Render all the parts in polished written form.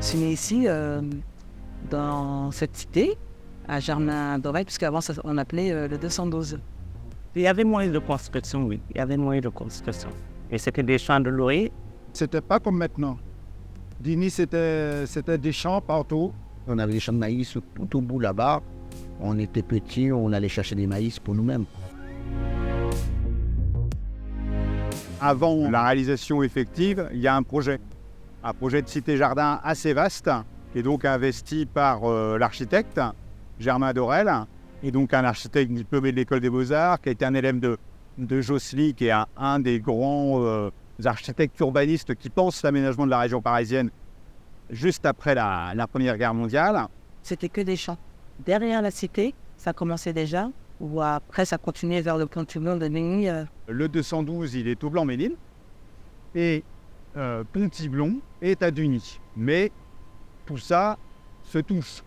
Je suis née ici, dans cette cité, à Germain-d'Aureille, puisqu'avant on appelait le 212. Il y avait moyen de construction, oui. Il y avait moyen de construction. Et c'était des champs de laurier. C'était pas comme maintenant. Digny, c'était des champs partout. On avait des champs de maïs tout au bout là-bas. On était petits, on allait chercher des maïs pour nous-mêmes. Avant la réalisation effective, il y a un projet de cité-jardin assez vaste, qui est donc investi par l'architecte Germain Dorel, et donc un architecte diplômé de l'École des Beaux-Arts, qui a été un élève de Josely, qui est un des grands architectes urbanistes qui pensent l'aménagement de la région parisienne juste après la Première Guerre mondiale. C'était que des champs. Derrière la cité, ça commençait déjà, ou après ça continuait vers le Pont-Tublon de Digny. Le 212, il est au Blanc-Ménil, et Pont-Tiblon est à Digny. Mais tout ça se touche.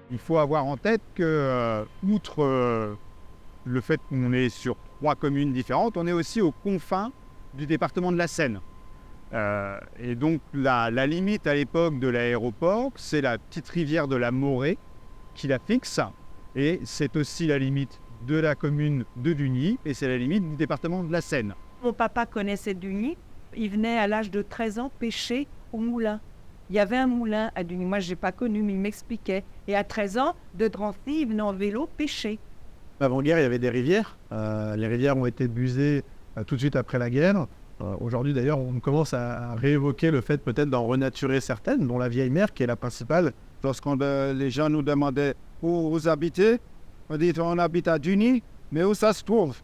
Il faut avoir en tête que, outre le fait qu'on est sur 3 communes différentes, on est aussi aux confins du département de la Seine. Et donc la limite à l'époque de l'aéroport, c'est la petite rivière de la Morée qui la fixe. Et c'est aussi la limite de la commune de Digny, et c'est la limite du département de la Seine. Mon papa connaissait Digny. Il venait à l'âge de 13 ans pêcher au moulin. Il y avait un moulin à Digny. Moi, je n'ai pas connu, mais il m'expliquait. Et à 13 ans, de Drancy, il venait en vélo pêcher. Avant-guerre, il y avait des rivières. Les rivières ont été busées tout de suite après la guerre. Aujourd'hui, d'ailleurs, on commence à réévoquer le fait peut-être d'en renaturer certaines, dont la Vieille Mer, qui est la principale. Lorsque les gens nous demandaient où vous habitez, on dit on habite à Digny, mais où ça se trouve?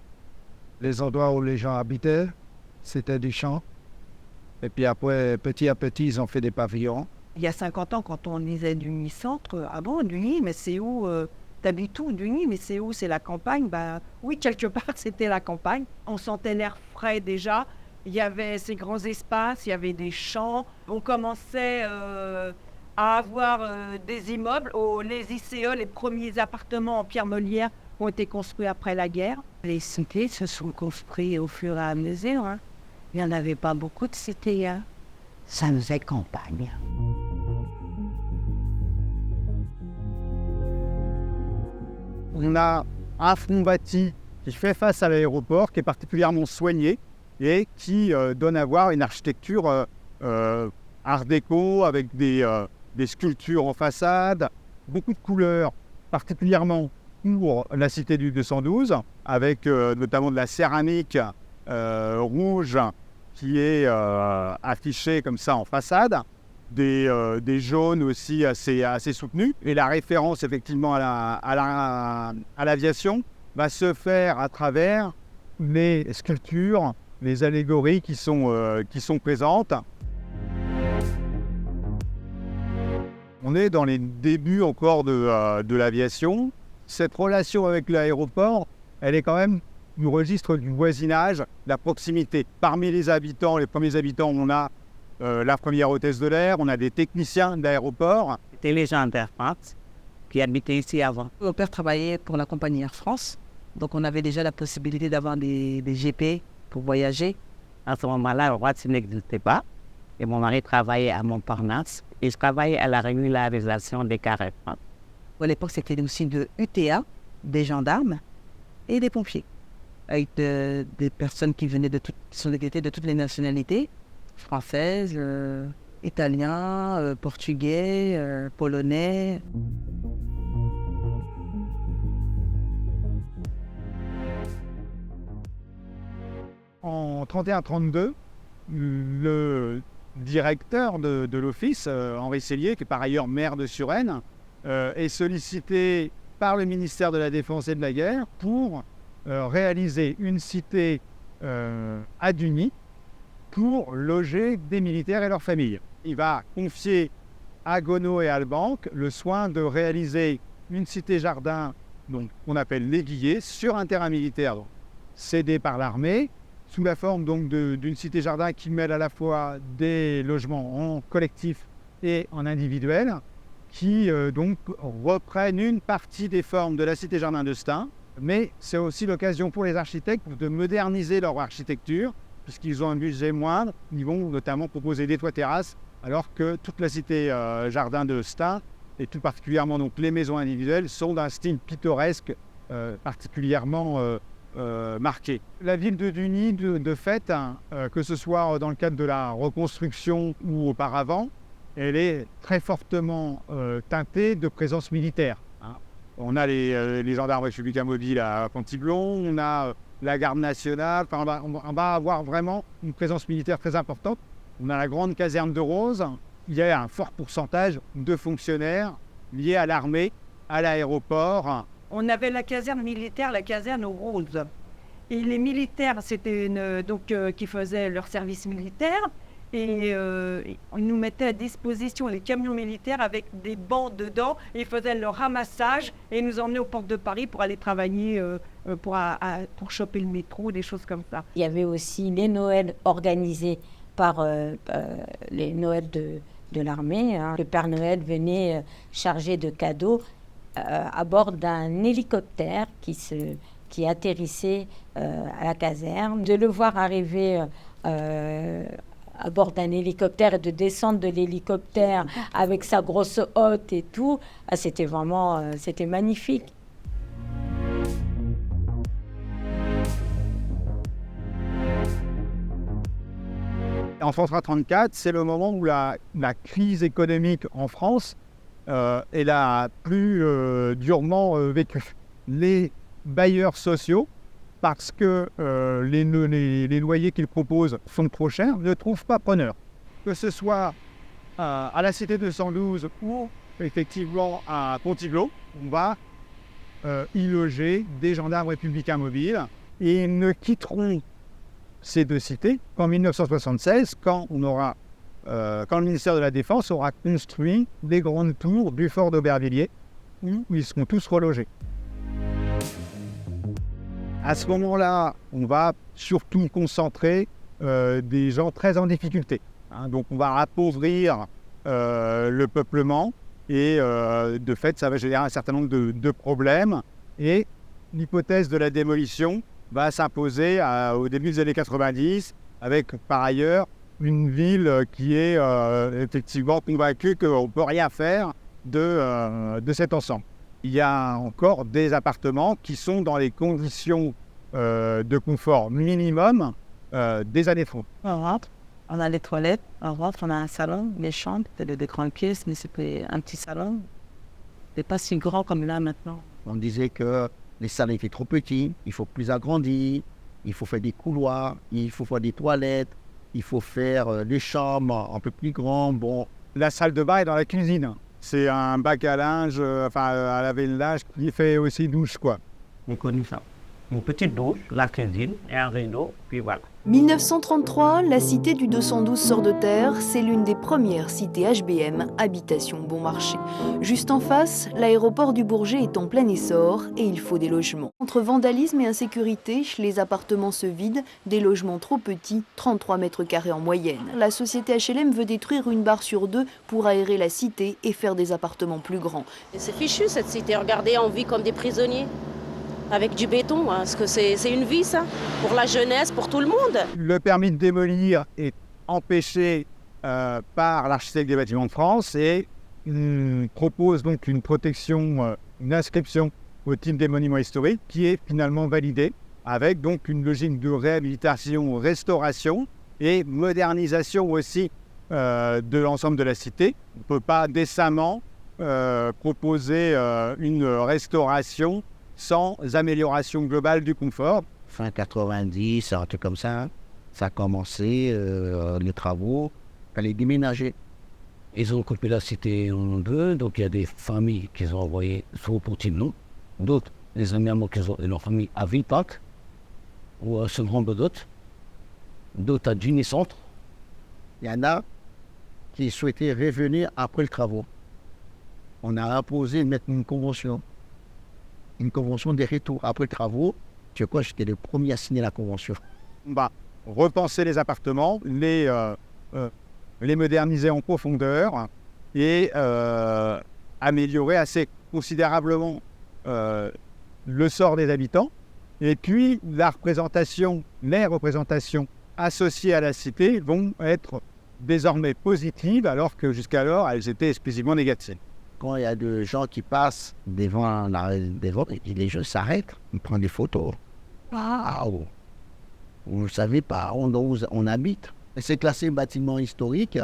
Les endroits où les gens habitaient, c'était des champs. Et puis après, petit à petit, ils ont fait des pavillons. Il y a 50 ans, quand on disait Digny Centre, ah bon, Digny, mais c'est où t'habites où, Digny, mais c'est où? C'est la campagne? Oui, quelque part, c'était la campagne. On sentait l'air frais déjà. Il y avait ces grands espaces, il y avait des champs. On commençait à avoir des immeubles. Les ICE, les premiers appartements en pierre meulière, ont été construits après la guerre. Les cités se sont construites au fur et à mesure. Il n'y en avait pas beaucoup de cités. Ça faisait campagne. On a un front bâti qui fait face à l'aéroport, qui est particulièrement soigné et qui donne à voir une architecture art déco avec des sculptures en façade, beaucoup de couleurs, particulièrement pour la cité du 212, avec notamment de la céramique rouge qui est affichée comme ça en façade, des jaunes aussi assez soutenus. Et la référence effectivement à l'aviation va se faire à travers les sculptures, les allégories qui sont présentes. On est dans les débuts encore de l'aviation. Cette relation avec l'aéroport, elle est quand même du registre du voisinage, de la proximité. Parmi les habitants, les premiers habitants, on a la première hôtesse de l'air, on a des techniciens de l'aéroport. C'était les gens d'Air France qui habitaient ici avant. Mon père travaillait pour la compagnie Air France, donc on avait déjà la possibilité d'avoir des GP pour voyager. À ce moment-là, le droit n'existait pas. Et mon mari travaillait à Montparnasse. Et je travaillais à la régularisation des carrés. À l'époque, c'était aussi de UTA, des gendarmes et des pompiers, avec des personnes qui venaient de toutes les nationalités, françaises, italiens, portugais, polonais. En 31-32, le directeur de l'office, Henri Sellier, qui est par ailleurs maire de Suresnes, est sollicité par le ministère de la Défense et de la Guerre pour réaliser une cité à Digny pour loger des militaires et leurs familles. Il va confier à Gonod et à Albanque le soin de réaliser une cité-jardin qu'on appelle l'Aiguillé sur un terrain militaire cédé par l'armée, sous la forme donc d'une cité-jardin qui mêle à la fois des logements en collectif et en individuel, qui donc reprennent une partie des formes de la cité-jardin de Stein. Mais c'est aussi l'occasion pour les architectes de moderniser leur architecture, puisqu'ils ont un budget moindre. Ils vont notamment proposer des toits-terrasses, alors que toute la cité-jardin de Stein, et tout particulièrement donc les maisons individuelles, sont d'un style pittoresque particulièrement marqué. La ville de Duny, de fait, que ce soit dans le cadre de la reconstruction ou auparavant, elle est très fortement teintée de présence militaire. On a les gendarmes républicains mobiles à Pontiblon, on a la garde nationale, enfin, on va avoir vraiment une présence militaire très importante. On a la grande caserne de Rose, il y a un fort pourcentage de fonctionnaires liés à l'armée, à l'aéroport. On avait la caserne militaire, la caserne aux Roses. Et les militaires, c'était qui faisaient leur service militaire. Et on nous mettait à disposition les camions militaires avec des bancs dedans. Et ils faisaient leur ramassage et nous emmenaient aux portes de Paris pour aller travailler, pour choper le métro, des choses comme ça. Il y avait aussi les Noëls organisés par les Noëls de l'armée. Le Père Noël venait chargé de cadeaux à bord d'un hélicoptère qui atterrissait à la caserne. De le voir arriver à bord d'un hélicoptère et de descendre de l'hélicoptère avec sa grosse hotte et tout, c'était vraiment c'était magnifique. En 1934, c'est le moment où la crise économique en France est la plus durement vécue. Les bailleurs sociaux, parce que les loyers qu'ils proposent sont trop chers, ne trouvent pas preneur. Que ce soit à la Cité 212 ou effectivement à Pontiglot, on va y loger des gendarmes républicains mobiles et ils ne quitteront ces deux cités qu'en 1976, quand le ministère de la Défense aura construit les grandes tours du fort d'Aubervilliers, où ils seront tous relogés. À ce moment-là, on va surtout concentrer des gens très en difficulté. Donc on va appauvrir le peuplement et de fait, ça va générer un certain nombre de problèmes. Et l'hypothèse de la démolition va s'imposer au début des années 90, avec par ailleurs une ville qui est effectivement convaincue qu'on ne peut rien faire de cet ensemble. Il y a encore des appartements qui sont dans les conditions de confort minimum des années 30. On rentre, on a les toilettes, on rentre, on a un salon, les chambres, c'est des grandes pièces, mais c'était un petit salon. C'est pas si grand comme là maintenant. On disait que les salles étaient trop petits, il faut plus agrandir, il faut faire des couloirs, il faut faire des toilettes, il faut faire les chambres un peu plus grandes. Bon. La salle de bain est dans la cuisine. C'est un bac à linge, à laver le linge, qui fait aussi douche, quoi. On connaît ça. Une petite douche, la cuisine et un rideau, puis voilà. 1933, la cité du 212 sort de terre. C'est l'une des premières cités HBM, habitation bon marché. Juste en face, l'aéroport du Bourget est en plein essor et il faut des logements. Entre vandalisme et insécurité, les appartements se vident, des logements trop petits, 33 mètres carrés en moyenne. La société HLM veut détruire une barre sur deux pour aérer la cité et faire des appartements plus grands. C'est fichu cette cité, regardez, on vit comme des prisonniers. Avec du béton, parce que c'est une vie ça, pour la jeunesse, pour tout le monde. Le permis de démolir est empêché par l'architecte des bâtiments de France et propose donc une protection, une inscription au titre des monuments historiques qui est finalement validée avec donc une logique de réhabilitation, restauration et modernisation aussi de l'ensemble de la cité. On ne peut pas décemment proposer une restauration sans amélioration globale du confort. Fin 90, un truc comme ça, ça a commencé, les travaux, il fallait déménager. Ils ont coupé la cité en deux, donc il y a des familles qui ont envoyées soit au Pontiglot, d'autres, les amis à moi qui ont leur famille à Villepinte, ou à Segrand-Bedot, d'autres à Duny Centre, Il y en a qui souhaitaient revenir après le travaux. On a imposé de mettre une convention de retour après le travaux. Tu sais quoi, j'étais le premier à signer la convention. Repenser les appartements, les moderniser en profondeur et améliorer assez considérablement le sort des habitants. Et puis, les représentations associées à la cité vont être désormais positives, alors que jusqu'alors, elles étaient exclusivement négatives. Quand il y a des gens qui passent devant les gens s'arrêtent, ils prennent des photos. Waouh! Vous ne savez pas où on habite. C'est classé bâtiment historique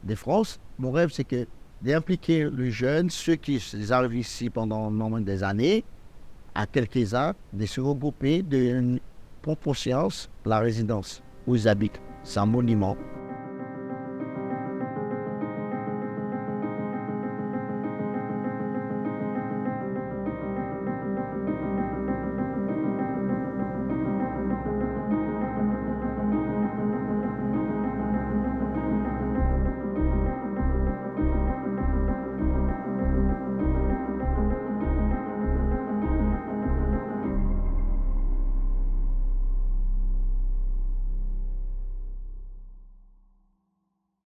de France. Mon rêve, c'est d'impliquer les jeunes, ceux qui arrivent ici pendant des années, à quelques-uns, de se regrouper, de prendre conscience de la résidence où ils habitent. C'est un monument.